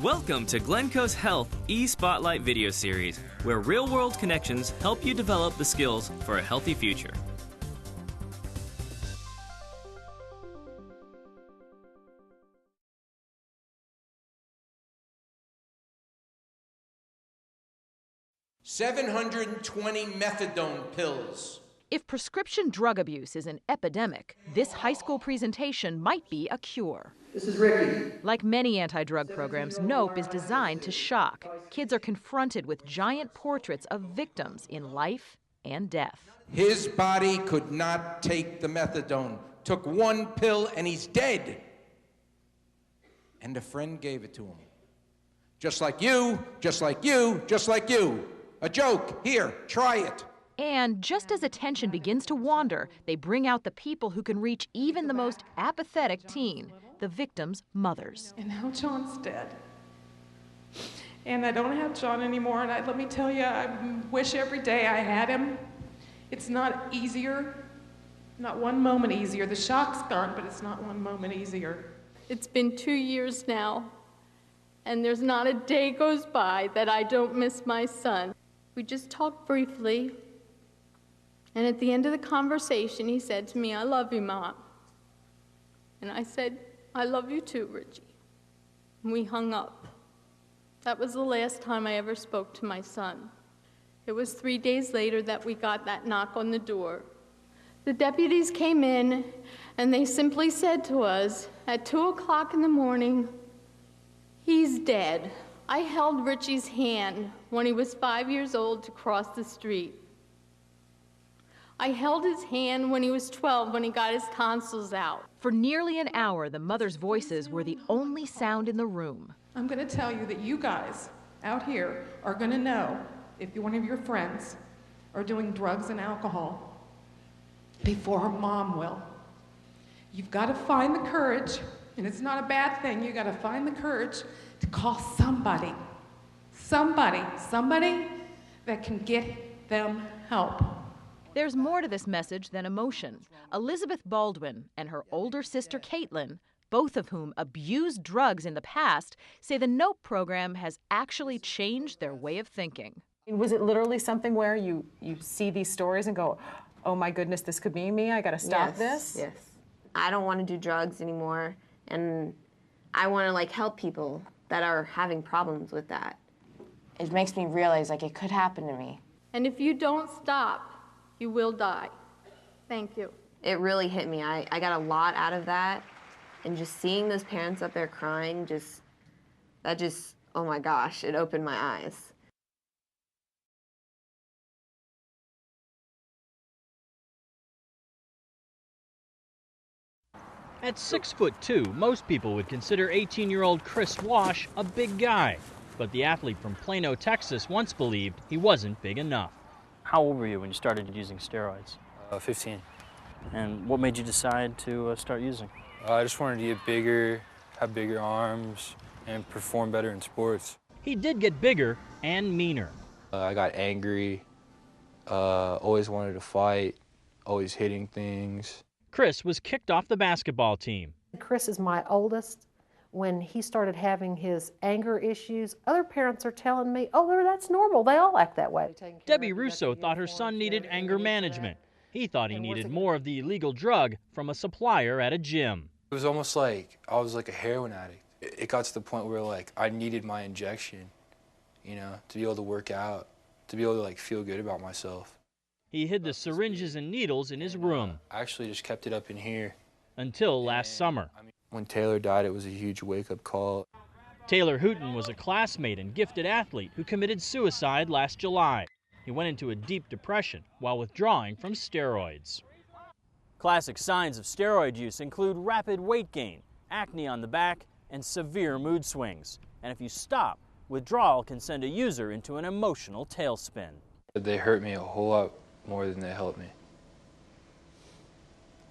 Welcome to Glencoe's Health e-Spotlight video series, where real-world connections help you develop the skills for a healthy future. $720 methadone pills. If prescription drug abuse is an epidemic, this high school presentation might be a cure. This is Ricky. Like many anti-drug programs, NOPE is designed to shock. Kids are confronted with giant portraits of victims in life and death. His body could not take the methadone. Took one pill and he's dead. And a friend gave it to him. Just like you, just like you, just like you. A joke. Here, try it. And just as attention begins to wander, they bring out the people who can reach even the most apathetic teen, the victims' mothers. And now John's dead. And I don't have John anymore, and let me tell you, I wish every day I had him. It's not easier, not one moment easier. The shock's gone, but it's not one moment easier. It's been 2 years now, and there's not a day goes by that I don't miss my son. We just talked briefly, and at the end of the conversation, he said to me, "I love you, Mom." And I said, "I love you too, Richie." And we hung up. That was the last time I ever spoke to my son. It was 3 days later that we got that knock on the door. The deputies came in, and they simply said to us, at 2 o'clock in the morning, "He's dead." I held Richie's hand when he was 5 years old to cross the street. I held his hand when he was 12 when he got his tonsils out. For nearly an hour, the mothers' voices were the only sound in the room. I'm going to tell you that you guys out here are going to know if one of your friends are doing drugs and alcohol before Mom will. You've got to find the courage, and it's not a bad thing, you've got to find the courage to call somebody that can get them help. There's more to this message than emotion. Elizabeth Baldwin and her older sister Caitlin, both of whom abused drugs in the past, say the NOPE program has actually changed their way of thinking. Was it literally something where you see these stories and go, "Oh my goodness, this could be me, I gotta stop this"? Yes. I don't want to do drugs anymore, and I want to help people that are having problems with that. It makes me realize it could happen to me. And if you don't stop, you will die. Thank you. It really hit me. I got a lot out of that, and just seeing those parents up there crying, oh my gosh, it opened my eyes. At 6'2", most people would consider 18-year-old Chris Wash a big guy. But the athlete from Plano, Texas once believed he wasn't big enough. How old were you when you started using steroids? 15. And what made you decide to start using? I just wanted to get bigger, have bigger arms, and perform better in sports. He did get bigger and meaner. I got angry, always wanted to fight, always hitting things. Chris was kicked off the basketball team. Chris is my oldest. When he started having his anger issues, other parents are telling me, "Oh, that's normal. They all act that way." Debbie Russo thought her son needed anger management. He thought he needed more of the illegal drug from a supplier at a gym. It was almost like I was like a heroin addict. It got to the point where I needed my injection, to be able to work out, to be able to feel good about myself. He hid the syringes and needles in his room. I actually just kept it up in here. Until last summer. When Taylor died, it was a huge wake-up call. Taylor Hooton was a classmate and gifted athlete who committed suicide last July. He went into a deep depression while withdrawing from steroids. Classic signs of steroid use include rapid weight gain, acne on the back, and severe mood swings. And if you stop, withdrawal can send a user into an emotional tailspin. They hurt me a whole lot more than they helped me.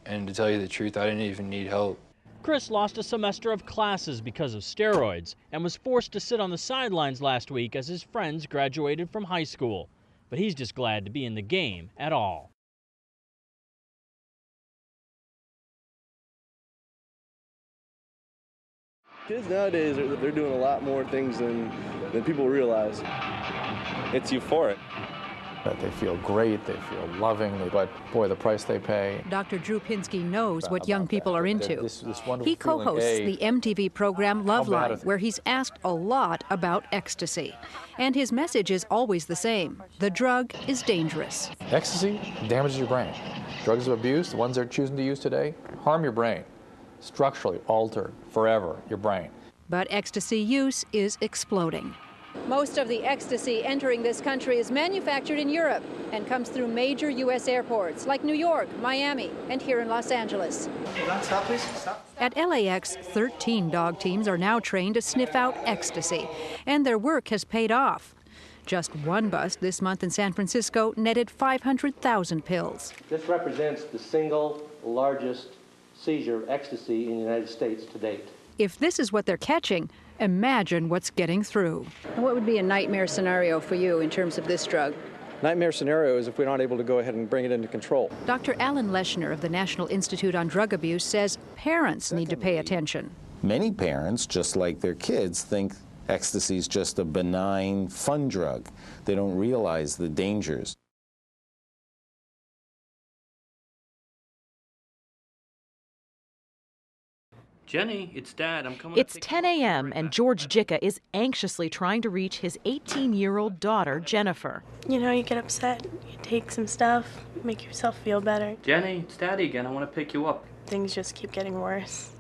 And to tell you the truth, I didn't even need help. Chris lost a semester of classes because of steroids and was forced to sit on the sidelines last week as his friends graduated from high school. But he's just glad to be in the game at all. Kids nowadays, they're doing a lot more things than people realize. It's euphoric. That they feel great, they feel loving, but boy, the price they pay. Dr. Drew Pinsky knows what young people are into. This He co-hosts the MTV program Love Line, where he's asked a lot about ecstasy. And his message is always the same. The drug is dangerous. Ecstasy damages your brain. Drugs of abuse, the ones they're choosing to use today, harm your brain. Structurally alter forever your brain. But ecstasy use is exploding. Most of the ecstasy entering this country is manufactured in Europe and comes through major U.S. airports like New York, Miami, and here in Los Angeles. Stop, please. Stop. At LAX, 13 dog teams are now trained to sniff out ecstasy, and their work has paid off. Just one bust this month in San Francisco netted 500,000 pills. This represents the single largest seizure of ecstasy in the United States to date. If this is what they're catching, imagine what's getting through. What would be a nightmare scenario for you in terms of this drug? Nightmare scenario is if we're not able to go ahead and bring it into control. Dr. Alan Leshner of the National Institute on Drug Abuse says parents need to pay attention. Many parents, just like their kids, think ecstasy is just a benign, fun drug. They don't realize the dangers. Jenny, it's Dad. I'm coming. It's 10 a.m. and George Jicka is anxiously trying to reach his 18-year-old daughter, Jennifer. You know, you get upset, you take some stuff, make yourself feel better. Jenny, it's Daddy again. I want to pick you up. Things just keep getting worse.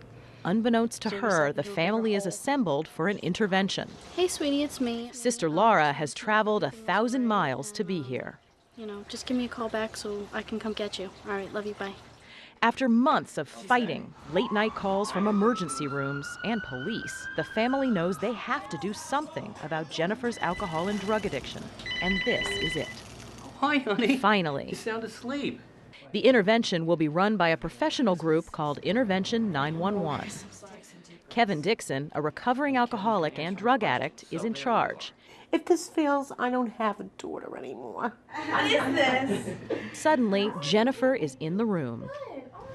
Unbeknownst to her, the family is assembled for an intervention. Hey, sweetie, it's me. Sister Laura has traveled 1,000 miles to be here. You know, just give me a call back so I can come get you. All right, love you, bye. After months of fighting, late-night calls from emergency rooms, and police, the family knows they have to do something about Jennifer's alcohol and drug addiction. And this is it. Hi, honey. Finally. You sound asleep. The intervention will be run by a professional group called Intervention 911. Kevin Dixon, a recovering alcoholic and drug addict, is in charge. If this fails, I don't have a daughter anymore. What is this? Suddenly, Jennifer is in the room.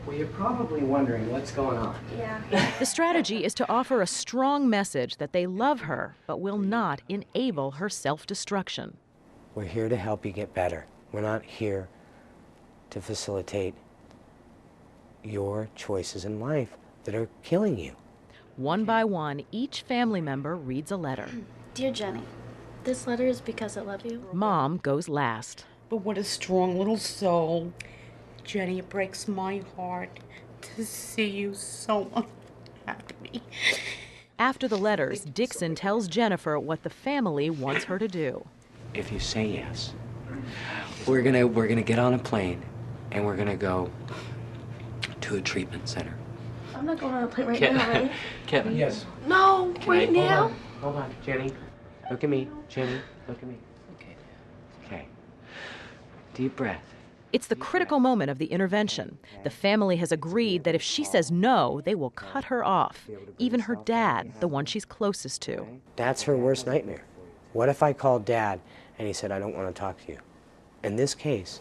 Well, you're probably wondering what's going on. Yeah. The strategy is to offer a strong message that they love her, but will not enable her self-destruction. We're here to help you get better. We're not here to facilitate your choices in life that are killing you. One by one, each family member reads a letter. Dear Jenny, this letter is because I love you. Mom goes last. But what a strong little soul. Jenny, it breaks my heart to see you so unhappy. After the letters, Dixon tells Jennifer what the family wants her to do. If you say yes, we're gonna get on a plane and we're gonna go to a treatment center. I'm not going on a plane right now, right? Kevin. Yes. No, right now. Hold on, Jenny. Look at me, Jenny. Look at me. Okay. Deep breath. It's the critical moment of the intervention. The family has agreed that if she says no, they will cut her off. Even her dad, the one she's closest to. That's her worst nightmare. What if I called Dad and he said, I don't want to talk to you? In this case,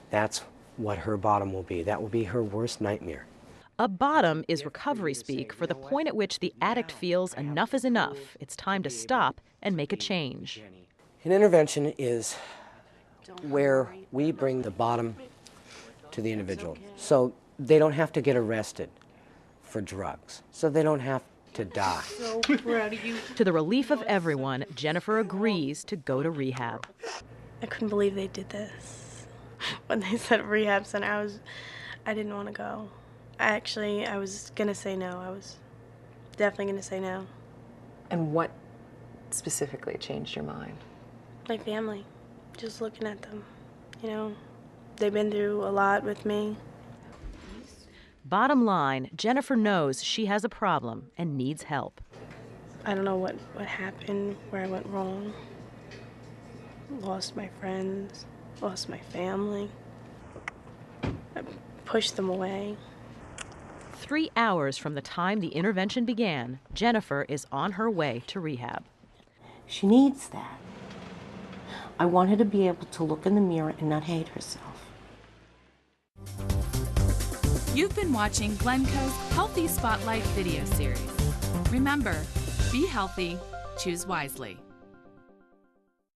that's what her bottom will be. That will be her worst nightmare. A bottom is recovery speak for the point at which the addict feels enough is enough. It's time to stop and make a change. An intervention is where we bring the bottom to the individual. So they don't have to get arrested for drugs. So they don't have to die. So proud of you. To the relief of everyone, Jennifer agrees to go to rehab. I couldn't believe they did this. When they said rehab center, I didn't want to go. I was gonna say no. I was definitely gonna say no. And what specifically changed your mind? My family. Just looking at them, you know, they've been through a lot with me. Bottom line, Jennifer knows she has a problem and needs help. I don't know what happened, where I went wrong. Lost my friends, lost my family. I pushed them away. 3 hours from the time the intervention began, Jennifer is on her way to rehab. She needs that. I want her to be able to look in the mirror and not hate herself. You've been watching Glencoe's Healthy Spotlight video series. Remember, be healthy, choose wisely.